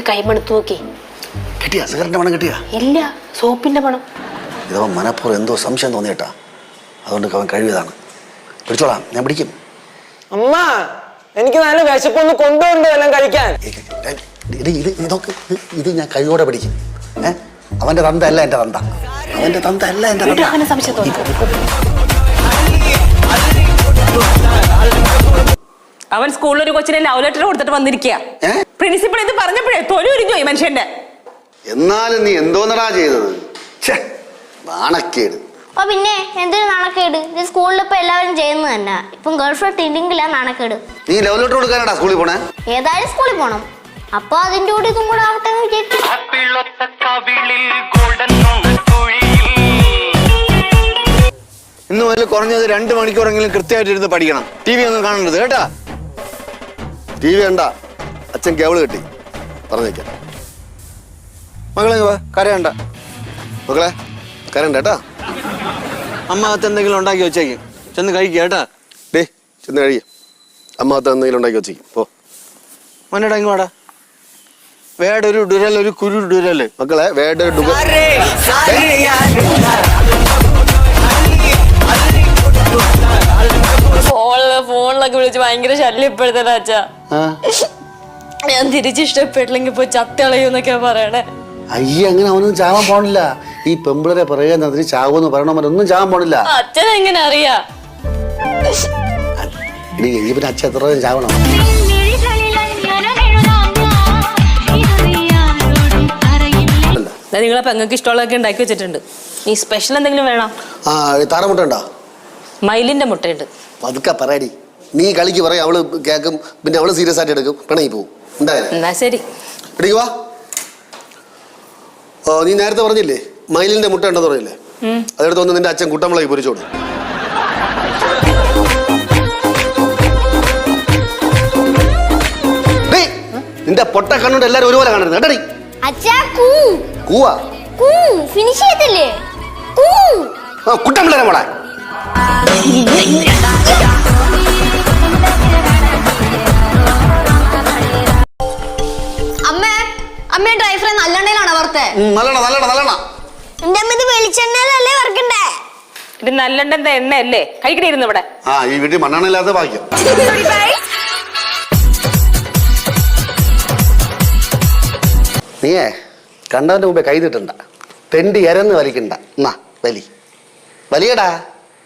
കൈമണത്ത് നോക്കി. കിട്ടിയാ? സിഗരറ്റിന്റെ മണം കിട്ടിയാ? ഇല്ല, സോപ്പിന്റെ മണം. ഇതവൻ മനപ്പുറം എന്തോ സംശയം തോന്നിയിട്ടാ, അതുകൊണ്ട് അവൻ കഴിവിയതാണ്. പിടിച്ചോളാം, ഞാൻ പിടിക്കും. അമ്മ, എനിക്ക് നല്ല വിശപ്പൊന്ന് കൊണ്ടുപോണ്ട് എല്ലാം കഴിക്കാൻ. ഇത് ഞാൻ കഴിവോടെ പിടിക്കും. അവന്റെ തന്ത അല്ല എന്റെ തന്ത. അവന്റെ തന്ത അല്ല എന്റെ തന്ത. അങ്ങനെ സംശയം തോന്നി. അവൻ സ്കൂളിൽ ഒരു കൊച്ചിനെ ലവ് ലെറ്റർ കൊടുത്തിട്ട് വന്നിരിക്കുക. പ്രിൻസിപ്പൾ ഇത് പറഞ്ഞപ്പോഴേ തൊലിയുരിഞ്ഞു ഈ മനുഷ്യന്റെ. എന്നാലും നീ എന്തോന്നടാ ചെയ്തത്? നാണക്കേട്. പിന്നെ എന്തൊരു നാണക്കേട്? ഇത് സ്കൂളിൽ ഇപ്പൊ എല്ലാവരും ചെയ്യുന്നത് തന്നെ. ഇപ്പം ഗേൾഫ്രണ്ട് ഇല്ലെങ്കിലാ നാണക്കേട്. നീ ലവ് ലെറ്റർ കൊടുക്കാനാടാ സ്കൂളിൽ പോണേ? ഏതായാലും സ്കൂളിൽ പോണം, അപ്പൊ അതിന്റെ കൂടെ ഇതും കൂടെ ആവട്ടെ എന്ന് വിചാരിച്ചു. ഇന്ന് മുതൽ കുറഞ്ഞത് 2 മണിക്കൂറെങ്കിലും കൃത്യമായിട്ട് ഇരുന്ന് പഠിക്കണം. TV ഒന്നും കാണരുത് കേട്ടാ. TV കണ്ട അച്ഛൻ കേബിള് കെട്ടി പറഞ്ഞേക്കാം. മകളെ കരയണ്ട. മക്കളെ കരണ്ട കേട്ടാ. അമ്മ അകത്ത് എന്തെങ്കിലും ഉണ്ടാക്കി വെച്ചേക്കും, ചെന്ന് കഴിക്കുക കേട്ടാ. ഡേ ചെന്ന് കഴിയും. അമ്മ അകത്ത് എന്തെങ്കിലും ഉണ്ടാക്കി വെച്ചേക്കും. പോ മോനേടാ ഇങ്ങോടാ. വേടൊരു ഡുരൽ, ഒരു കുരു ഡുരല്. മക്കളെ വേടൊരു ഫോണിലൊക്കെ വിളിച്ച് ഭയങ്കര ശല്യപ്പെടുത്തല അച്ഛാ. ഞാൻ തിരിച്ചിഷ്ടപ്പെട്ടില്ലെങ്കിൽ പോയി ചത്തളയൂന്നൊക്കെയാ പറയണേ. അയ്യ, അങ്ങനെ അവനൊന്നും ചാവാൻ പോണില്ല. ഈ പെമ്പിളരെ പറയുക അതിന് ചാവെന്ന് പറയണവരൊന്നും ചാവാൻ പോണില്ല. അച്ഛൻ എങ്ങനെ അറിയാ? പിന്നെ അച്ഛൻ എത്ര ചാവണം? നിങ്ങളെ പെങ്ങൾക്ക് ഇഷ്ടമുള്ളതൊക്കെ ഉണ്ടാക്കി വെച്ചിട്ടുണ്ട്. ഈ സ്പെഷ്യൽ എന്തെങ്കിലും വേണം? താറമുട്ട ഉണ്ടോ? മയിലിന്റെ മുട്ടയുണ്ട്. പതുക്കെ പറയടി. നീ കളിക്ക് പറയും, അവള് കേൾക്കും, പിന്നെ അവള് സീരിയസ് ആയിട്ട് എടുക്കും, പിണങ്ങി പോവും. എന്നാ ശരി, പിടിക്കുവാ. നീ നേരത്തെ പറഞ്ഞില്ലേ മയിലിന്റെ മുട്ട ഉണ്ടെന്ന് പറഞ്ഞില്ലേ? അതെടുത്ത് വന്ന് നിന്റെ അച്ഛൻ കുട്ടമ്പളക്ക് പൊരിച്ചോട്. നിന്റെ പൊട്ട കണ്ണുകൊണ്ട് എല്ലാരും ഒരുപോലെ കാണരുത് കേട്ടടി. കുട്ടമ്പിളരെ മോളെ. അമ്മ ഡ്രൈ ഫ്രൈ നല്ലെണ്ണയിലാണോ വറുത്തേ? വെളിച്ചെണ്ണയിലല്ലേ വറുക്കണ്ടേ? ഇത് നല്ലെണ്ണ എണ്ണയല്ലേ? കഴിക്കണിരുന്നു ഇവിടെ. ഈ വീട്ടിൽ മണ്ണെണ്ണയില്ലാത്ത ഭാഗ്യം. നീയേ കണ്ടവന്റെ മുമ്പേ കൈതിട്ടണ്ട, തെണ്ടി എരന്ന് വലിക്കണ്ട. എന്നാ വലിയടാ.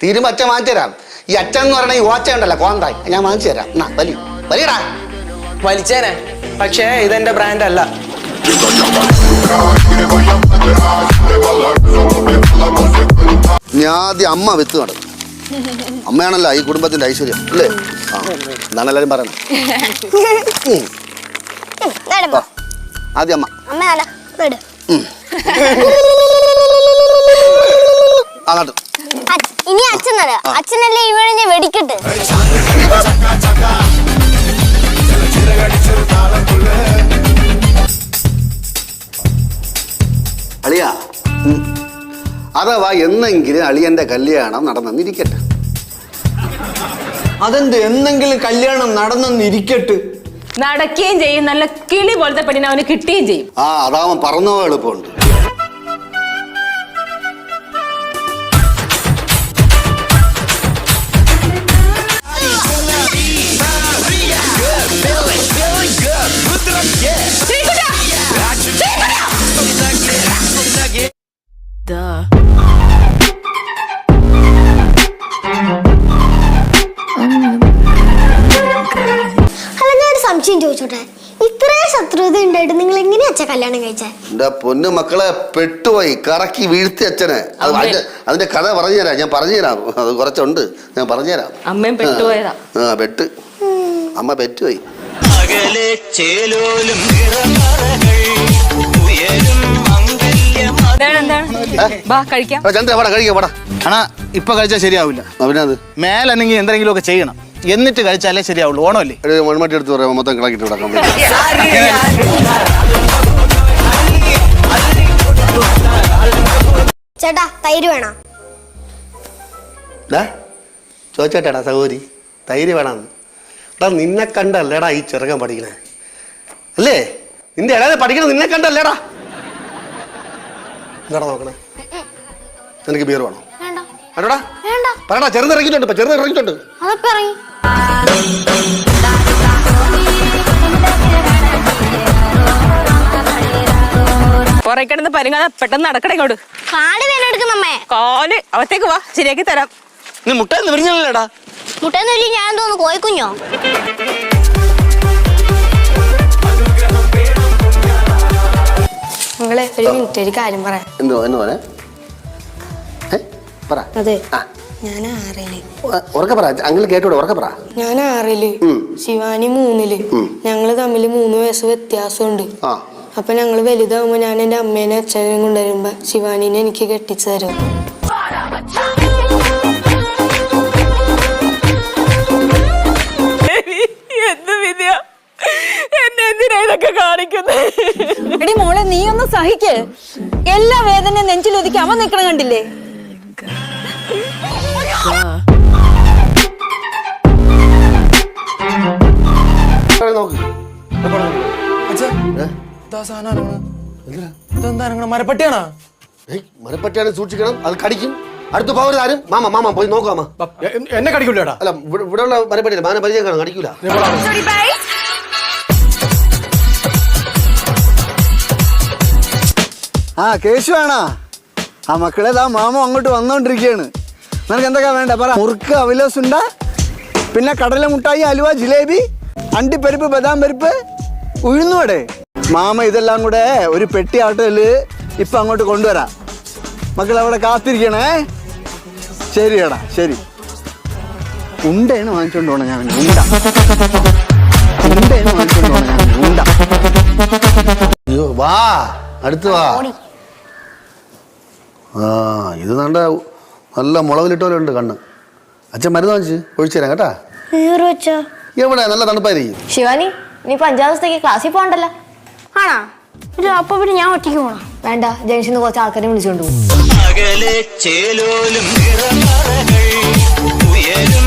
തീരുമ്പോ അച്ഛൻ വാങ്ങിച്ചു തരാം. ഈ അച്ഛൻ എന്ന് പറയണ ഈ ഓച്ച ഉണ്ടല്ലോ കോന്തായി, ഞാൻ വാങ്ങിച്ചു തരാം. എന്നാ വലിയടാ. വലിച്ചേനെ, പക്ഷേ ഇതെന്റെ ബ്രാൻഡ് അല്ല. ഞാൻ ആദ്യം അമ്മ വിത്ത് നടക്കും. അമ്മയാണല്ലോ ഈ കുടുംബത്തിന്റെ ഐശ്വര്യം അല്ലേ? എന്നാണ് എല്ലാരും പറയണം. ആദ്യം അമ്മ. ഇനി അച്ഛൻ അച്ഛനല്ലേ ഇവിടെ വെടിക്കട്ടെ. അളിയാ, അഥവാ എന്നെങ്കിലും അളിയന്റെ കല്യാണം നടന്നിരിക്കട്ടെ. അതെന്ത് എന്നെങ്കിലും കല്യാണം നടന്നിരിക്കട്ടെ? നടക്കുകയും ചെയ്യും, നല്ല കിളി പോലത്തെ പെണ്ണിനെ അവന് കിട്ടുകയും ചെയ്യും. അതാവൻ പറന്നോ എളുപ്പമുണ്ട്. സംശയം ചോദിച്ചോട്ടെ, ഇത്രയും ശത്രുത ഉണ്ടായിട്ട് നിങ്ങൾ എങ്ങനെയാ അച്ഛൻ കല്യാണം കഴിച്ചേ? എന്റെ പൊന്നു മക്കളെ, പെട്ടുപോയി കറക്കി വീഴ്ത്തി അച്ഛനെ. അതിന്റെ കഥ പറഞ്ഞുതരാം, ഞാൻ പറഞ്ഞുതരാം. അത് കുറച്ചുണ്ട്, ഞാൻ പറഞ്ഞുതരാം. അമ്മയും പെട്ടുപോയതാ. പെട്ട് അമ്മ പെറ്റുപോയി. അണാ ഇപ്പൊ കഴിച്ചാൽ ശരിയാവില്ല. മേലെങ്കിൽ എന്തെങ്കിലും ഒക്കെ ചെയ്യണം, എന്നിട്ട് കഴിച്ചാലേ ശരിയാവുള്ളൂ. ഓണമല്ലേ? മൺമട്ടി എടുത്ത് പറയാം, മൊത്തം കിളക്കിട്ട് കിടക്കാൻ. ചേട്ടാ തൈര് വേണം. ചോദിച്ചേട്ടാ സഹോദരി, തൈര് വേണമെന്ന്. എടാ നിന്നെ കണ്ടല്ലേടാ ഈ ചെറുക്കൻ പഠിക്കണേ അല്ലേ? നിന്റെ ഇടയിൽ പഠിക്കണം നിന്നെ കണ്ടല്ലേടാ. എന്താടാ നോക്കണേ? നിനക്ക് ബിയർ വേണോ? വേണ്ട. അല്ലടാ വേണ്ട. പറയടാ, ചെറുതിറങ്ങിയിട്ടുണ്ട്. ചെറുതിറങ്ങിയിട്ടുണ്ട്. അതൊക്കെ ഇറങ്ങി. കുറെ കിടന്ന് പരിങ്ങാതെ പെട്ടെന്ന് നടക്കട ഇങ്ങോട്ട്. കാല് വേനെടുക്കുന്നമ്മേ. കാല് അവത്തേക്ക് വാ, ശരിയാക്കി തരാം. നീ മുട്ടയെന്ന് പറഞ്ഞല്ലേടാ? മുട്ടേന്ന് വലിയ ഞാൻ തോന്നുന്നു കോയിക്കുഞ്ഞോ. നിങ്ങളെ ഒരു മിനിറ്റ് ഒരു കാര്യം പറയാം. എന്തോ എന്ന് പറയാ? പറ. അതെ, ആ, ഞാൻ 6-ല്. ഉറക്കെ പറ. അങ്കിൾ കേട്ടോടെ ഉറക്കെ പറ. ഞാൻ 6-ല്, ശിവാനി 3-ല്. ഞങ്ങള് തമ്മിൽ 3 വയസ്സ് വ്യത്യാസമുണ്ട്. ആ, അപ്പൊ ഞങ്ങള് വലുതാവുമ്പോ ഞാൻ എന്റെ അമ്മേനെ അച്ഛനെയും കൊണ്ടുവരുമ്പോ ശിവാനിനെ എനിക്ക് കെട്ടിച്ചു തരും. എന്ത് വിധിയാ എന്നെ എന്തിനാ ഇതൊക്കെ കാണിക്കുന്നത്? എടി മോളെ, നീ ഒന്ന് സഹിക്ക്. എല്ലാ വേദനയും നെഞ്ചിലൊതുക്കി അവൻ നിൽക്കണം കണ്ടില്ലേ? നോക്ക്. മരപ്പട്ടിയാണോ? മരപ്പറ്റിയാണ്, സൂക്ഷിക്കണം. അത് കടിക്കും. അടുത്ത് പോകരുത് ആരും. മാമ പോയി നോക്കാമ. എന്നെ കടിക്കൂലടാ. അല്ല, ഇവിടെ ഉള്ള മരപ്പറ്റില്ല. മാന പരിചയം കാണാം, കടിക്കൂല. ആ കേശുവാണോ? ആ മക്കളെ, ആ മാമ അങ്ങോട്ട് വന്നോണ്ടിരിക്കുകയാണ്. നിനക്ക് എന്തൊക്കെയാ വേണ്ട പറ. മുറുക്ക്, അവലോസുണ്ട, പിന്നെ കടല മുട്ടായി, അലുവ, ജിലേബി, അണ്ടിപ്പരിപ്പ്, ബദാം പരിപ്പ്, ഉഴുന്നുവടെ. മാമ ഇതെല്ലാം കൂടെ ഒരു പെട്ടി ആട്ടോയില് ഇപ്പൊ അങ്ങോട്ട് കൊണ്ടുവരാം. മക്കൾ അവിടെ കാത്തിരിക്കണേ. ശരിയടാ, ശരി. ഉണ്ടേണ് വാങ്ങിച്ചോണ്ട് പോണ ഞാൻ. ഉണ്ടേണ് വാങ്ങിച്ചോണ്ട് പോണ ഞാൻ. ഉണ്ട. അയ്യോ, വാ, അടുത്ത് വാ. ആ, ഇത് നല്ല മുളകിലിട്ടോലുണ്ട് കണ്ണ്. അച്ഛൻ മരുന്ന് വാങ്ങിച്ച് ഒഴിച്ചു തരാം കേട്ടാ. എവിടെ നല്ല തണുപ്പായിരിക്കും. ശിവാനി, നീ 5 ദിവസത്തേക്ക് ക്ലാസ്സിൽ പോകണ്ടല്ലോ. ആണാ? അപ്പൊ പിന്നെ ഞാൻ ഒറ്റയ്ക്ക് പോണം. വേണ്ട, ജംഗ്ഷനിൽ കുറച്ച് ആൾക്കാരെ വിളിച്ചോണ്ട് പോകും. അകലെ ചേലോലും നിറമറകൾ ഉയരും